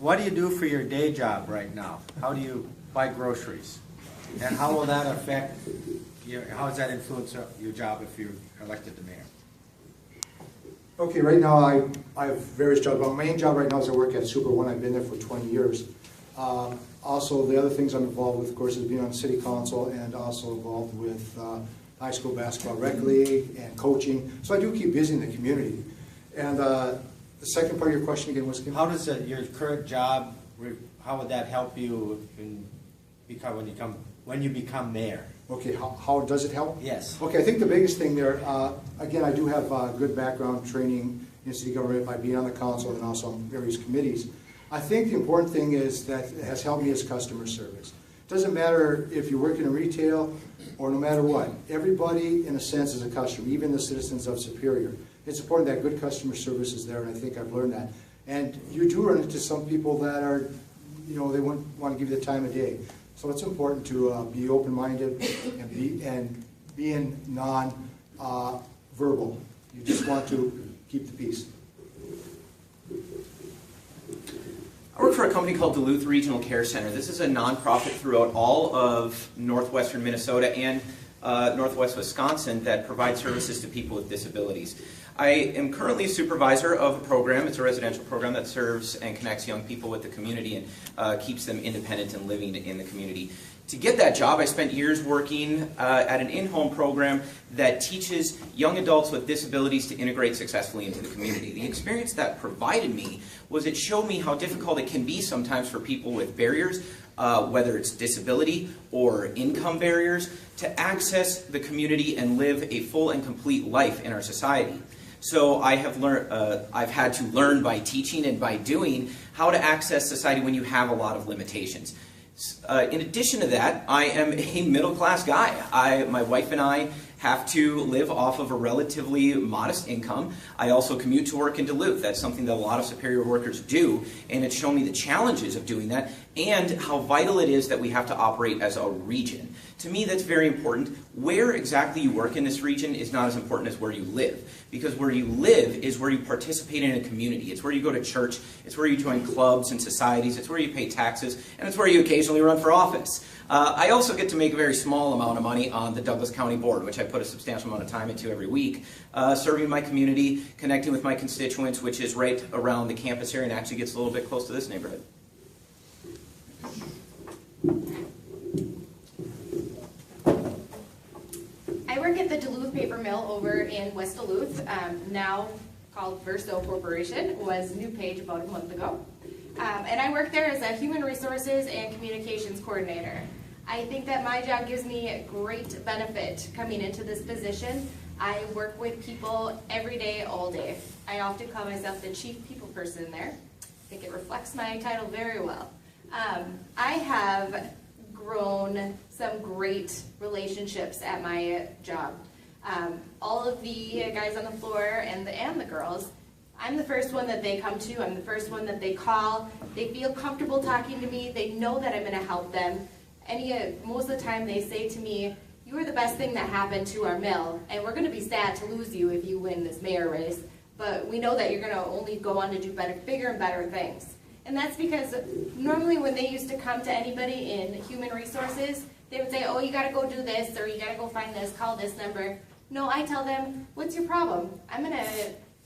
what do you do for your day job right now? How do you buy groceries? And how will that affect, how does that influence your job if you're elected to mayor? Okay, right now I have various jobs. My main job right now is I work at Super One. I've been there for 20 years. Also, the other things I'm involved with, of course, is being on city council and also involved with high school basketball rec league and coaching. So I do keep busy in the community. And the second part of your question again was, how does your current job, how would that help you when you become mayor? okay, how does it help? Yes. Okay, I think the biggest thing there, again, I do have good background training in city government by being on the council and also on various committees. I think the important thing is that it has helped me as customer service. It doesn't matter if you're working in retail or no matter what. Everybody, in a sense, is a customer, even the citizens of Superior. It's important that good customer service is there, and I think I've learned that. And you do run into some people that are, they wouldn't want to give you the time of day. So it's important to be open-minded and being non-verbal. You just want to keep the peace. I work for a company called Duluth Regional Care Center. This is a nonprofit throughout all of northwestern Minnesota and northwest Wisconsin that provides services to people with disabilities. I am currently a supervisor of a program. It's a residential program that serves and connects young people with the community and keeps them independent and living in the community. To get that job, I spent years working at an in-home program that teaches young adults with disabilities to integrate successfully into the community. The experience that provided me was it showed me how difficult it can be sometimes for people with barriers, whether it's disability or income barriers, to access the community and live a full and complete life in our society. So I have learned, I've had to learn by teaching and by doing how to access society when you have a lot of limitations. In addition to that, I am a middle-class guy. My wife and I have to live off of a relatively modest income. I also commute to work in Duluth. That's something that a lot of Superior workers do, and it's shown me the challenges of doing that and how vital it is that we have to operate as a region. To me, that's very important. Where exactly you work in this region is not as important as where you live, because where you live is where you participate in a community. It's where you go to church, it's where you join clubs and societies, it's where you pay taxes, and it's where you occasionally run for office. I also get to make a very small amount of money on the Douglas County Board, which I put a substantial amount of time into every week, serving my community, connecting with my constituents, which is right around the campus area and actually gets a little bit close to this neighborhood. I work at the Duluth Paper Mill over in West Duluth, now called Verso Corporation, was new page about a month ago. And I work there as a human resources and communications coordinator. I think that my job gives me great benefit coming into this position. I work with people every day, all day. I often call myself the chief people person there. I think it reflects my title very well. I have grown some great relationships at my job. All of the guys on the floor and the girls, I'm the first one that they come to. I'm the first one that they call. They feel comfortable talking to me. They know that I'm going to help them. Most of the time they say to me, "You are the best thing that happened to our mill, and we're going to be sad to lose you if you win this mayor race, but we know that you're going to only go on to do bigger and better things." And that's because normally when they used to come to anybody in human resources, they would say, "Oh, you got to go do this, or you got to go find this, call this number." No, I tell them, "What's your problem? I'm going to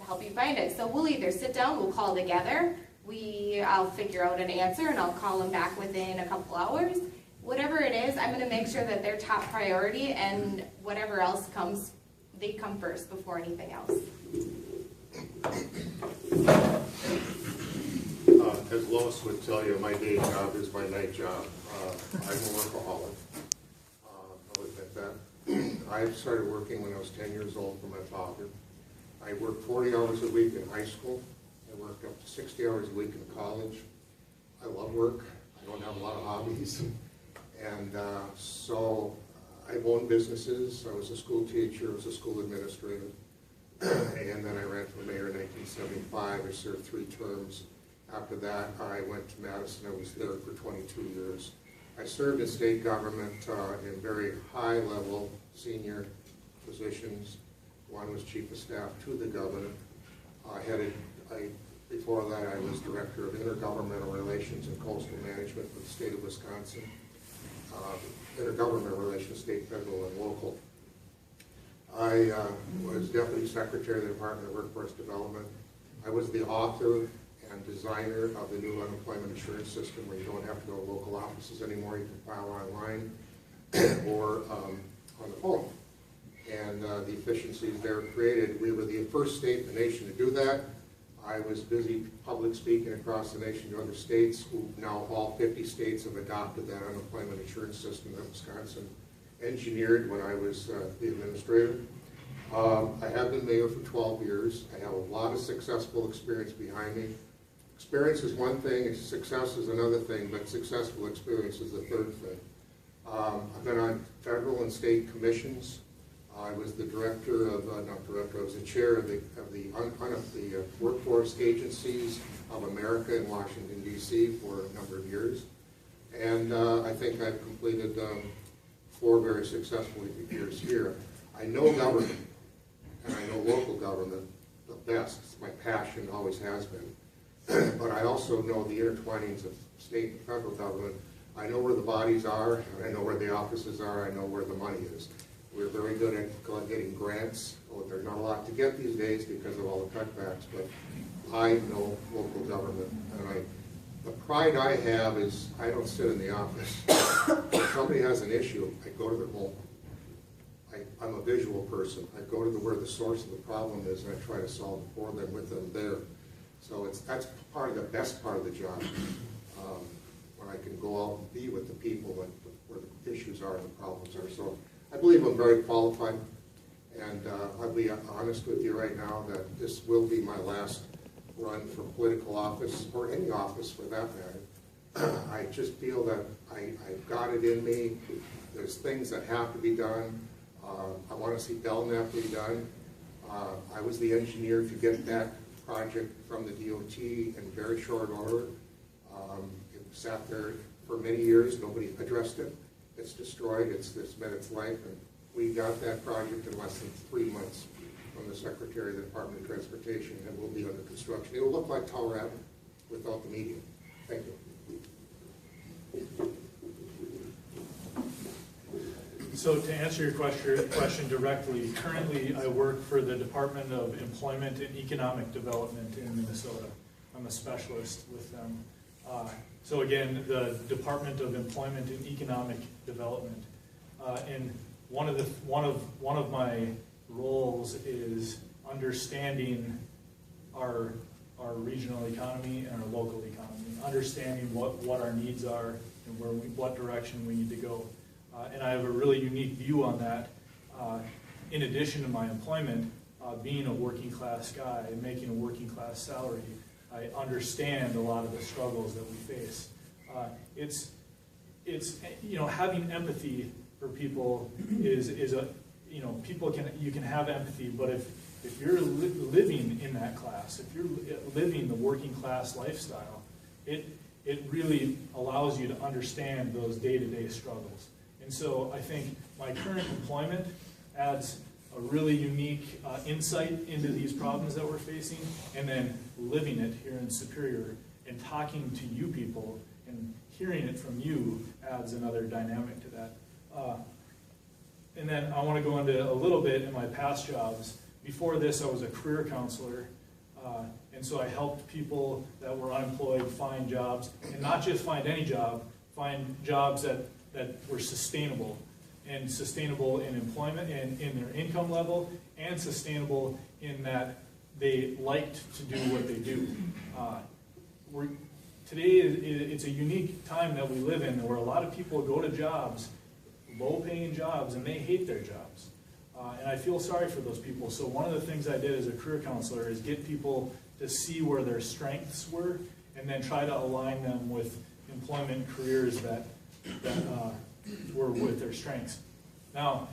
help you find it." So we'll either sit down, we'll call together, I'll figure out an answer, and I'll call them back within a couple hours. Whatever it is, I'm going to make sure that they're top priority, and whatever else comes, they come first before anything else. As Lois would tell you, my day job is my night job. I'm a workaholic. I'll admit that. I started working when I was 10 years old for my father. I worked 40 hours a week in high school. I worked up to 60 hours a week in college. I love work. I don't have a lot of hobbies. And so I've owned businesses. I was a school teacher. I was a school administrator. And then I ran for mayor in 1975. I served 3 terms. After that, I went to Madison. I was there for 22 years. I served in state government in very high-level senior positions. One was chief of staff to the governor. I Before that, I was Director of Intergovernmental Relations and Coastal Management for the state of Wisconsin. Intergovernmental Relations, state, federal, and local. I was Deputy Secretary of the Department of Workforce Development. I was the author and designer of the new unemployment insurance system where you don't have to go to local offices anymore. You can file online or on the phone. And the efficiencies there created. We were the first state in the nation to do that. I was busy public speaking across the nation to other states, who now all 50 states have adopted that unemployment insurance system that Wisconsin engineered when I was the administrator. I have been mayor for 12 years. I have a lot of successful experience behind me. Experience is one thing, success is another thing, but successful experience is the third thing. I've been on federal and state commissions. I was the director of, not director, I was the chair of the Workforce Agencies of America in Washington, D.C. for a number of years. And I think I've completed 4 very successful years here. I know government, and I know local government the best. It's my passion, always has been. But I also know the intertwinings of state and federal government. I know where the bodies are, and I know where the offices are, I know where the money is. We're very good at getting grants. There's not a lot to get these days because of all the cutbacks, but I know local government. And the pride I have is I don't sit in the office. If somebody has an issue, I go to their home. I'm a visual person. I go to where the source of the problem is, and I try to solve it for them, with them there. So that's part of the best part of the job, when I can go out and be with the people where the issues are and the problems are. So I believe I'm very qualified, and I'll be honest with you right now that this will be my last run for political office, or any office for that matter. I just feel that I've got it in me. There's things that have to be done. I want to see Belknap be done. I was the engineer to get that project from the DOT in very short order. It sat there for many years. Nobody addressed it. It's destroyed. It's met its life, and we got that project in less than 3 months from the Secretary of the Department of Transportation, and will be under construction. It will look like Tower Avenue without the median. Thank you. So to answer your question directly, currently I work for the Department of Employment and Economic Development in Minnesota. I'm a specialist with them. So again, the Department of Employment and Economic Development. And one of my roles is understanding our regional economy and our local economy, understanding what our needs are and what direction we need to go. And I have a really unique view on that. In addition to my employment, being a working class guy and making a working class salary, I understand a lot of the struggles that we face. It's having empathy for people is a, you can have empathy, but if you're living in that class, if you're living the working class lifestyle, it really allows you to understand those day-to-day struggles. And so I think my current employment adds a really unique insight into these problems that we're facing, and then living it here in Superior and talking to you people and hearing it from you adds another dynamic to that. And then I want to go into a little bit in my past jobs. Before this, I was a career counselor, and so I helped people that were unemployed find jobs, and not just find any job, find jobs that were sustainable, and sustainable in employment and in their income level, and sustainable in that they liked to do what they do. Today, it's a unique time that we live in where a lot of people go to jobs, low-paying jobs, and they hate their jobs. And I feel sorry for those people. So one of the things I did as a career counselor is get people to see where their strengths were, and then try to align them with employment careers that were with their strengths. Now,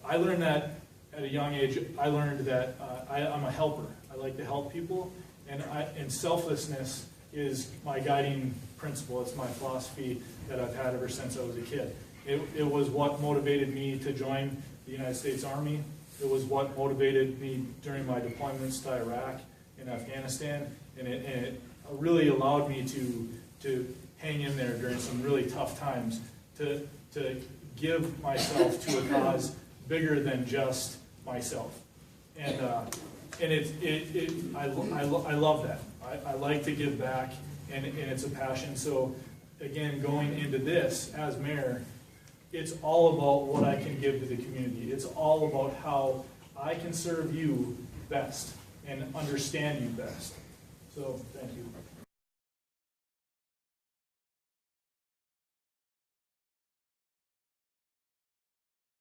I learned that at a young age. I learned that I'm a helper. I like to help people, and selflessness is my guiding principle. It's my philosophy that I've had ever since I was a kid. It was what motivated me to join the United States Army. It was what motivated me during my deployments to Iraq and Afghanistan. and it really allowed me to hang in there during some really tough times, to give myself to a cause bigger than just myself. And I love that. I like to give back, and it's a passion. So again, going into this as mayor, it's all about what I can give to the community. It's all about how I can serve you best and understand you best. So thank you.